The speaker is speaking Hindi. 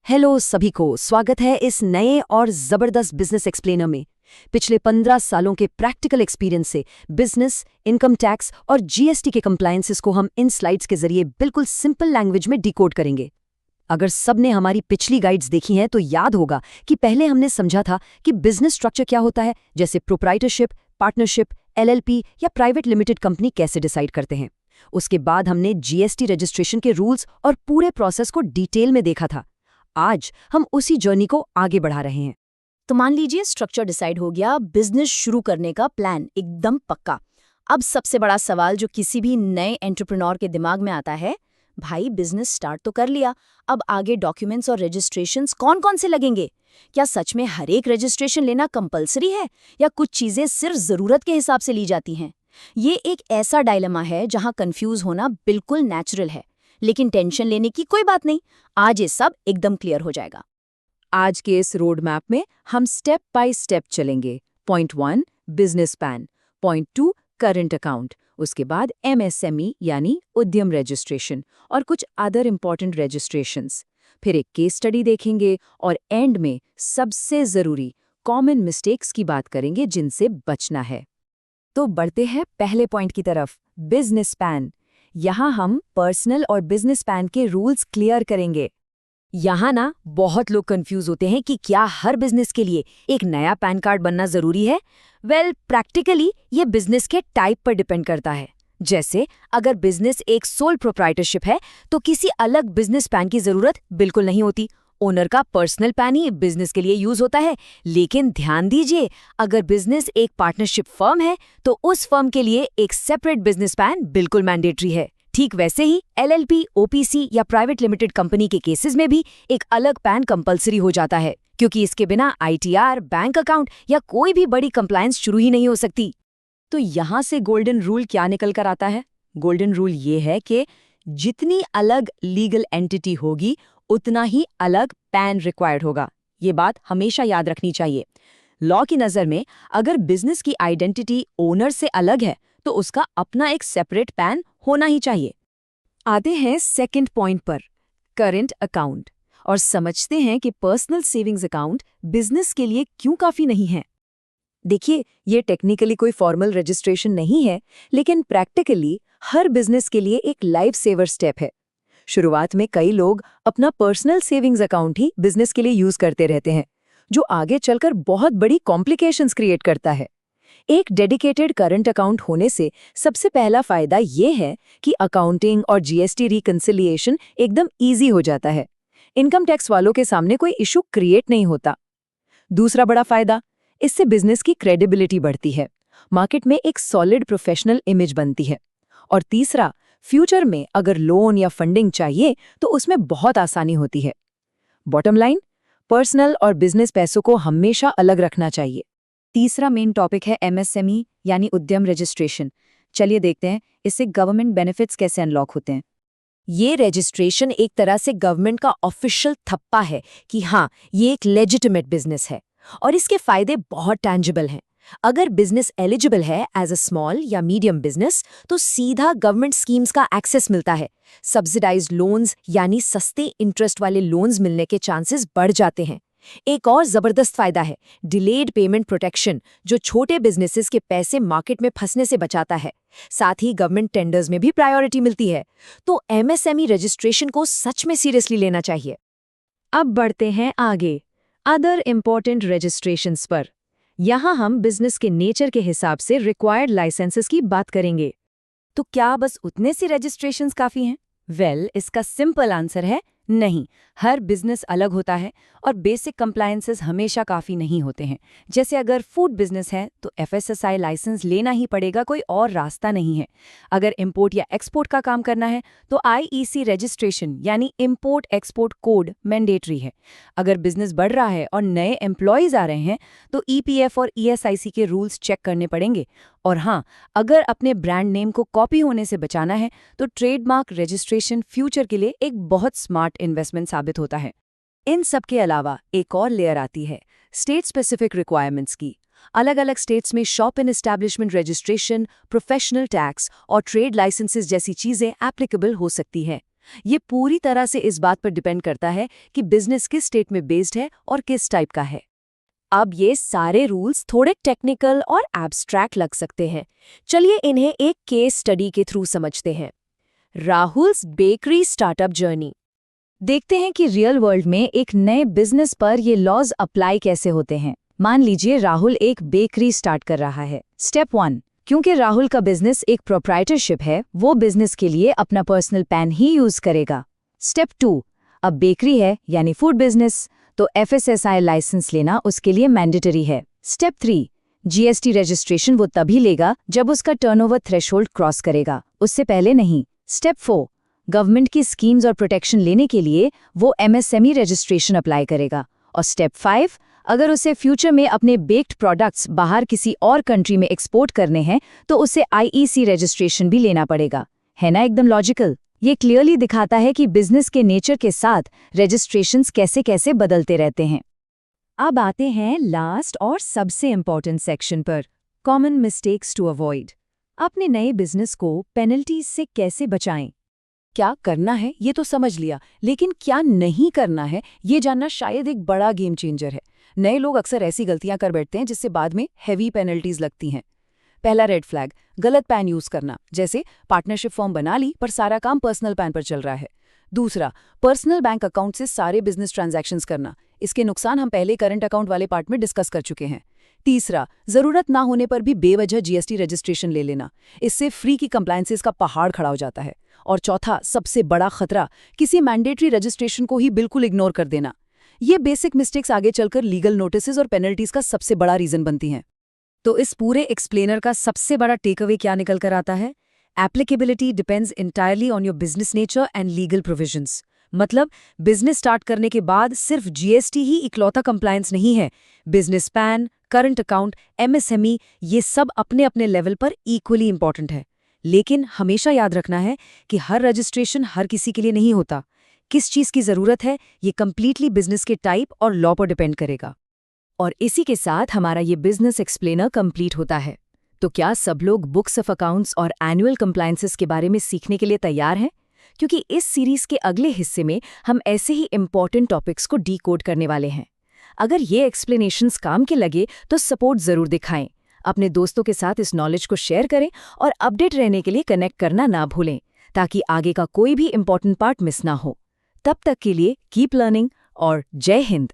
हेलो सभी को, स्वागत है इस नए और जबरदस्त बिजनेस एक्सप्लेनर में। पिछले 15 सालों के प्रैक्टिकल एक्सपीरियंस से बिजनेस, इनकम टैक्स और जीएसटी के कंप्लायंसेस को हम इन स्लाइड्स के जरिए बिल्कुल सिंपल लैंग्वेज में डिकोड करेंगे। अगर सबने हमारी पिछली गाइड्स देखी हैं तो याद होगा कि पहले हमने समझा था कि बिजनेस स्ट्रक्चर क्या होता है, जैसे प्रोप्राइटरशिप, पार्टनरशिप, एलएलपी या प्राइवेट लिमिटेड कंपनी कैसे डिसाइड करते हैं। उसके बाद हमने जीएसटी रजिस्ट्रेशन के रूल्स और पूरे प्रोसेस को डिटेल में देखा था। आज हम उसी जर्नी को आगे बढ़ा रहे हैं। तो मान लीजिए स्ट्रक्चर डिसाइड हो गया, बिजनेस शुरू करने का प्लान एकदम पक्का। अब सबसे बड़ा सवाल जो किसी भी नए एंटरप्रेन्योर के दिमाग में आता है, भाई बिजनेस स्टार्ट तो कर लिया, अब आगे डॉक्यूमेंट्स और रजिस्ट्रेशंस कौन कौन से लगेंगे? क्या सच में हर एक रजिस्ट्रेशन लेना कंपलसरी है या कुछ चीजें सिर्फ जरूरत के हिसाब से ली जाती हैं? ये एक ऐसा डायलेमा है जहां कंफ्यूज होना बिल्कुल नेचुरल है, लेकिन टेंशन लेने की कोई बात नहीं। आज ये सब एकदम क्लियर हो जाएगा। आज के इस रोड मैप में हम स्टेप बाय स्टेप चलेंगे। Point 1 business plan, point 2 current account, उसके बाद एमएसएमई यानी उद्यम रजिस्ट्रेशन और कुछ अदर इंपॉर्टेंट रजिस्ट्रेशंस। फिर एक केस स्टडी देखेंगे और एंड में सबसे जरूरी कॉमन मिस्टेक्स की बात करेंगे जिनसे बचना है। तो बढ़ते हैं पहले पॉइंट की तरफ, बिजनेस प्लान। यहाँ हम पर्सनल और बिजनेस प्लान के रूल्स क्लियर करेंगे। यहाँ ना बहुत लोग कंफ्यूज होते हैं कि क्या हर बिजनेस के लिए एक नया पैन कार्ड बनना जरूरी है। प्रैक्टिकली ये बिजनेस के टाइप पर डिपेंड करता है। जैसे अगर बिजनेस एक सोल प्रोप्राइटरशिप है तो किसी अलग बिजनेस पैन की जरूरत बिल्कुल नहीं होती। ओनर का पर्सनल पैन ही बिजनेस के लिए यूज होता है। लेकिन ध्यान दीजिए, अगर बिजनेस एक पार्टनरशिप फर्म है तो उस फर्म के लिए एक सेपरेट बिजनेस पैन बिल्कुल मैंडेटरी है। ठीक वैसे ही एलएलपी, ओपीसी या प्राइवेट लिमिटेड कंपनी के केसेस में भी एक अलग पैन कंपलसरी हो जाता है, क्योंकि इसके बिना आईटीआर, बैंक अकाउंट या कोई भी बड़ी कंप्लायंस शुरू ही नहीं हो सकती। तो यहाँ से गोल्डन रूल क्या निकल कर आता है? गोल्डन रूल ये है कि जितनी अलग लीगल एंटिटी होगी उतना ही अलग पैन रिक्वायर्ड होगा। ये बात हमेशा याद रखनी चाहिए। लॉ की नज़र में अगर बिजनेस की आइडेंटिटी ओनर से अलग है तो उसका अपना एक सेपरेट पैन होना ही चाहिए। आते हैं सेकंड पॉइंट पर, करंट अकाउंट, और समझते हैं कि पर्सनल सेविंग्स अकाउंट बिजनेस के लिए क्यों काफी नहीं है। देखिए, ये टेक्निकली कोई फॉर्मल रजिस्ट्रेशन नहीं है, लेकिन प्रैक्टिकली हर बिजनेस के लिए एक लाइफ सेवर स्टेप है। शुरुआत में कई लोग अपना पर्सनल सेविंग्स अकाउंट ही बिजनेस के लिए यूज करते रहते हैं, जो आगे चलकर बहुत बड़ी कॉम्प्लिकेशंस क्रिएट करता है। एक डेडिकेटेड करंट अकाउंट होने से सबसे पहला फायदा ये है कि अकाउंटिंग और जीएसटी रिकंसिलिएशन एकदम इजी हो जाता है। इनकम टैक्स वालों के सामने कोई इशू क्रिएट नहीं होता। दूसरा बड़ा फायदा, इससे बिजनेस की क्रेडिबिलिटी बढ़ती है, मार्केट में एक सॉलिड प्रोफेशनल इमेज बनती है। और तीसरा, फ्यूचर में अगर लोन या फंडिंग चाहिए तो उसमें बहुत आसानी होती है। बॉटम लाइन, पर्सनल और बिजनेस पैसों को हमेशा अलग रखना चाहिए। तीसरा मेन टॉपिक है एमएसएमई यानी उद्यम रजिस्ट्रेशन। चलिए देखते हैं इससे गवर्नमेंट बेनिफिट्स कैसे अनलॉक होते हैं। ये रजिस्ट्रेशन एक तरह से गवर्नमेंट का ऑफिशियल थप्पा है कि हाँ, ये एक लेजिटिमेट बिजनेस है और इसके फायदे बहुत टैंजिबल हैं। अगर बिजनेस एलिजिबल है एज अ स्मॉल या मीडियम बिजनेस तो सीधा गवर्नमेंट स्कीम्स का एक्सेस मिलता है। सब्सिडाइज्ड लोन्स यानी सस्ते इंटरेस्ट वाले लोन्स मिलने के चांसेस बढ़ जाते हैं। एक और जबरदस्त फायदा है डिलेड पेमेंट प्रोटेक्शन, जो छोटे बिजनेसेस के पैसे मार्केट में फंसने से बचाता है। साथ ही गवर्नमेंट टेंडर्स में भी प्रायोरिटी मिलती है। तो एमएसएमई रजिस्ट्रेशन को सच में सीरियसली लेना चाहिए। अब बढ़ते हैं आगे, अदर इंपॉर्टेंट रजिस्ट्रेशंस पर। यहाँ हम बिजनेस के नेचर के हिसाब से रिक्वायर्ड लाइसेंसेस की बात करेंगे। तो क्या बस उतने से रजिस्ट्रेशंस काफी हैं? इसका सिंपल आंसर है नहीं। हर बिजनेस अलग होता है और बेसिक कंप्लायंसेस हमेशा काफ़ी नहीं होते हैं। जैसे अगर फूड बिजनेस है तो एफएसएसआई लाइसेंस लेना ही पड़ेगा, कोई और रास्ता नहीं है। अगर इंपोर्ट या एक्सपोर्ट का काम करना है तो आईईसी रजिस्ट्रेशन यानी इंपोर्ट एक्सपोर्ट कोड मैंडेटरी है। अगर बिजनेस बढ़ रहा है और नए एम्प्लॉयज आ रहे हैं तो ईपीएफ और ईएसआईसी के रूल्स चेक करने पड़ेंगे। और हाँ, अगर अपने ब्रांड नेम को कॉपी होने से बचाना है तो ट्रेडमार्क रजिस्ट्रेशन फ्यूचर के लिए एक बहुत स्मार्ट इन्वेस्टमेंट साबित होता है। इन सब के अलावा एक और लेयर आती है स्टेट स्पेसिफिक रिक्वायरमेंट्स की। अलग अलग स्टेट्स में shop in establishment registration, professional tax और ट्रेड लाइसेंसेस जैसी चीजें एप्लीकेबल हो सकती हैं। ये पूरी तरह से इस बात पर डिपेंड करता है कि बिजनेस किस स्टेट में बेस्ड है और किस टाइप का है। अब ये सारे रूल्स थोड़े टेक्निकल और एब्स्ट्रैक्ट लग सकते हैं। चलिए इन्हें एक केस स्टडी के थ्रू समझते हैं। Rahul's bakery startup journey. देखते हैं कि रियल वर्ल्ड में एक नए बिजनेस पर ये लॉज अप्लाई कैसे होते हैं। मान लीजिए राहुल एक बेकरी स्टार्ट कर रहा है। स्टेप 1, क्योंकि राहुल का बिजनेस एक प्रोप्राइटरशिप है, वो बिजनेस के लिए अपना पर्सनल पैन ही यूज करेगा। स्टेप 2, अब बेकरी है यानी फूड बिजनेस, तो FSSAI लाइसेंस लेना उसके लिए मैंडेटरी है। स्टेप 3, GST रजिस्ट्रेशन वो तभी लेगा जब उसका टर्नओवर थ्रेशोल्ड क्रॉस करेगा, उससे पहले नहीं। स्टेप 4, गवर्नमेंट की स्कीम्स और प्रोटेक्शन लेने के लिए वो MSME रजिस्ट्रेशन अप्लाई करेगा। और स्टेप 5, अगर उसे फ्यूचर में अपने बेक्ड प्रोडक्ट्स बाहर किसी और कंट्री में एक्सपोर्ट करने हैं तो उसे IEC रजिस्ट्रेशन भी लेना पड़ेगा। है ना एकदम लॉजिकल? ये क्लियरली दिखाता है कि बिजनेस के नेचर के साथ रजिस्ट्रेशंस कैसे कैसे बदलते रहते हैं। अब आते हैं लास्ट और सबसे इम्पॉर्टेंट सेक्शन पर, कॉमन मिस्टेक्स टू अवॉइड। अपने नए बिजनेस को पेनल्टीज से कैसे बचाएं? क्या करना है ये तो समझ लिया, लेकिन क्या नहीं करना है ये जानना शायद एक बड़ा गेम चेंजर है। नए लोग अक्सर ऐसी गलतियां कर बैठते हैं जिससे बाद में हैवी पेनल्टीज लगती हैं। पहला रेड फ्लैग, गलत पैन यूज करना, जैसे पार्टनरशिप फॉर्म बना ली पर सारा काम पर्सनल पैन पर चल रहा है। दूसरा, पर्सनल बैंक अकाउंट से सारे बिजनेस ट्रांजैक्शंस करना, इसके नुकसान हम पहले करंट अकाउंट वाले पार्ट में डिस्कस कर चुके हैं। तीसरा, जरूरत ना होने पर भी बेवजह GST रजिस्ट्रेशन ले लेना, इससे फ्री की कंप्लायंसेस का पहाड़ खड़ा हो जाता है। और चौथा, सबसे बड़ा खतरा, किसी मैंडेटरी रजिस्ट्रेशन को ही बिल्कुल इग्नोर कर देना। ये बेसिक मिस्टेक्स आगे चलकर लीगल नोटिसेस और पेनल्टीज का सबसे बड़ा रीजन बनती हैं। तो इस पूरे एक्सप्लेनर का सबसे बड़ा टेकअवे क्या निकल कर आता है? Applicability depends entirely on your business nature and legal provisions. मतलब बिजनेस स्टार्ट करने के बाद सिर्फ GST ही इकलौता कंप्लायंस नहीं है। Business pan, current account, MSME, ये सब अपने अपने लेवल पर इक्वली इंपॉर्टेंट है। लेकिन हमेशा याद रखना है कि हर रजिस्ट्रेशन हर किसी के लिए नहीं होता। किस चीज़ की ज़रूरत है ये कंप्लीटली बिजनेस के टाइप और लॉ पर डिपेंड करेगा। और इसी के साथ हमारा ये बिजनेस एक्सप्लेनर कंप्लीट होता है। तो क्या सब लोग बुक्स ऑफ अकाउंट्स और एनुअल कंप्लायंसेस के बारे में सीखने के लिए तैयार हैं? क्योंकि इस सीरीज के अगले हिस्से में हम ऐसे ही इंपॉर्टेंट टॉपिक्स को डीकोड करने वाले हैं। अगर ये एक्सप्लेनेशंस काम के लगे तो सपोर्ट ज़रूर दिखाएं, अपने दोस्तों के साथ इस नॉलेज को शेयर करें और अपडेट रहने के लिए कनेक्ट करना ना भूलें, ताकि आगे का कोई भी इंपॉर्टेंट पार्ट मिस ना हो। तब तक के लिए कीप लर्निंग और जय हिंद।